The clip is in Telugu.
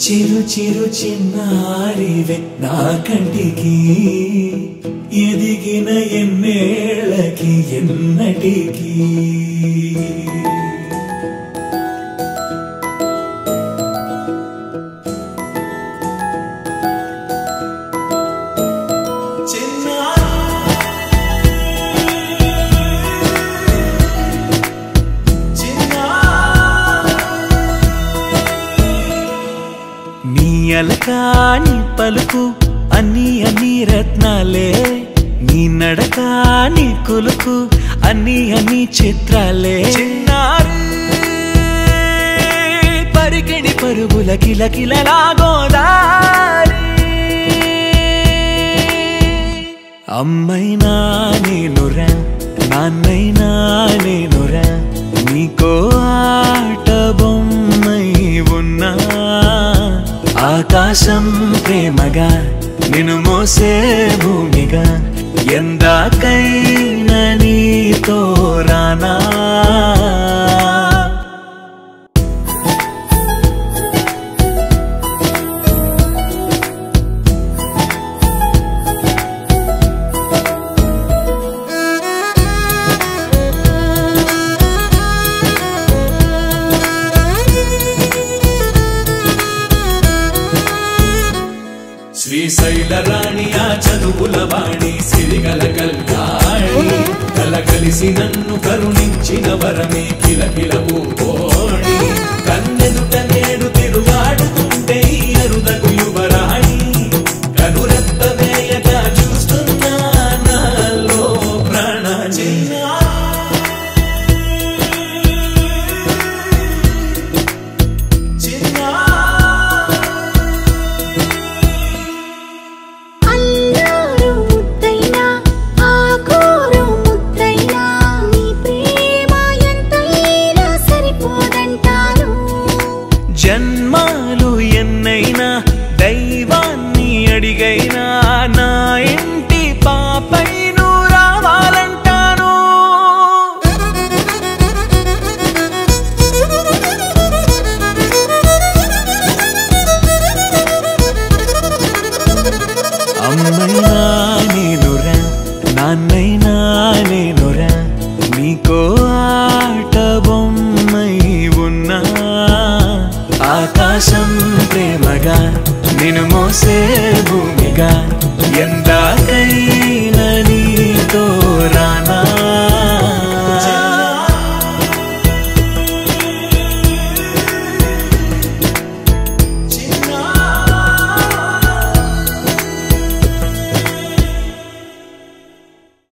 చిరు చిరు చిన్నారివే నా కంటికి ఎదిగిన ఎన్నేళ్ళకి ఎన్నటికి అలకాని పలుకు అన్ని అన్ని రత్నాలే నీ నడకాని కులుకు అన్ని అన్ని చిత్రాలే చిన్నారి పరికిణి పరుగుల కిలకిలలాగోదారి అమ్మైనా నేనురా నాన్నైనా నేనురా నీకో ఆట బొమ్మై ఉన్నా ఆకాశం ప్రేమగా నిన్ను మోసే భూమిగా ఎందాకైనా నీతో రానా శ్రీశైల రాణియా చదువుల వాణి సిరిగల కల్యాణి కలకలిసి నన్ను కరుణించిన వరమే కిలకిల ఊపోణి కన్నెదుట నేడు తిరుగాడుతుంటే అరుదకు యువరాణి కనురెప్ప వేయగా చూస్తున్నా నాలో ప్రాణ జన్మాలు ఎన్నైనా దైవాన్ని అడిగైనా నా ఇంటి పాపై నువ్వు రావాలంటాను అమ్మైనా నేనురా నాన్నైనా నేనురా నీకో ఆట బొమ్మై ఉన్నా ఆకాశం ప్రేమగా నిన్ను మోసే భూమిగా ఎందాకైనా నీతో రానా